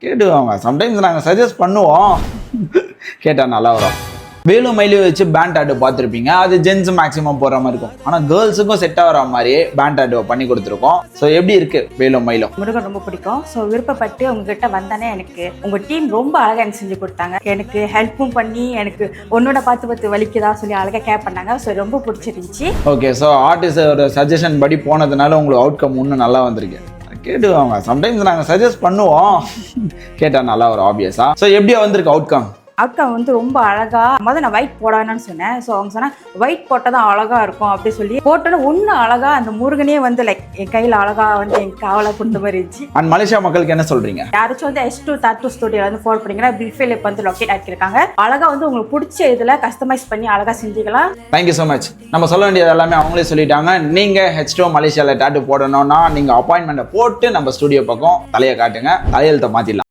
கேட்டுவாங்க. Sometimes நாங்கள் suggest பண்ணுவோம், கேட்டால் நல்லா வரும். வேலும் மயிலும் வச்சு பேண்ட் டாட்டூ பார்த்துருப்பீங்க. அது ஜென்ஸ் மேக்ஸிமம் போடுற மாதிரி இருக்கும். ஆனால் கேர்ள்ஸுக்கும் செட் ஆகிற மாதிரியே பேண்ட் டாட்டூ பண்ணி கொடுத்துருக்கோம். ஸோ எப்படி இருக்கு வேலும் மயிலும்? முருகன் ரொம்ப பிடிக்கும். ஸோ விருப்பப்பட்டு உங்ககிட்ட வந்தானே எனக்கு உங்கள் டீம் ரொம்ப அழகாக எனக்கு செஞ்சு கொடுத்தாங்க. எனக்கு ஹெல்ப்பும் பண்ணி எனக்கு உன்னோட பார்த்து வலிக்குதா சொல்லி அழகாக கேர் பண்ணாங்க. ஸோ ரொம்ப பிடிச்சிருந்துச்சி. ஓகே, ஸோ ஆர்டிஸ்டோட சஜஷன் படி போனதுனால உங்களுக்கு அவுட்கம் இன்னும் நல்லா வந்திருக்கு. கேட்டுவாங்க. சம்டைம்ஸ் நாங்கள் சஜஸ்ட் பண்ணுவோம், கேட்டால் நல்லா வரும் ஆப்வியஸாக. ஸோ எப்படியா வந்திருக்கு அவுட்கம்? அவுட்கம் வந்து ரொம்ப அழகா. முதல்ல நான் ஒயிட் போடான்னு சொன்னேன். ஸோ அவங்க சொன்னா ஒயிட் போட்டால் தான் அழகா இருக்கும் அப்படி சொல்லி போட்டோன்னு ஒன்று அழகா அந்த முருகனே வந்து லைக் என் கையில் அழகா வந்து என் காவலாக கொடுத்த மாதிரி இருந்துச்சு. அண்ட் மலேசியா மக்களுக்கு என்ன சொல்றீங்க? யாராச்சும் வந்து S2 டாட்டூ ஸ்டுடியோ வந்து ஃபாலோ பண்ணிங்கன்னா பில்ஃபேல் இப்போ வந்து லொக்கேட் ஆகிருக்காங்க. அழகா வந்து உங்களுக்கு பிடிச்ச இதில் கஸ்டமைஸ் பண்ணி அழகா செஞ்சுக்கலாம். Thank you so much. நம்ம சொல்ல வேண்டியது எல்லாமே அவங்களே சொல்லிட்டாங்க. நீங்கள் H2 மலேசியாவில் டாட்டூ போடணும்னா நீங்கள் அப்பாயின்மெண்ட்டை போட்டு நம்ம ஸ்டுடியோ பக்கம் தலையை காட்டுங்க, தலையெழுத்தை மாற்றிடலாம்.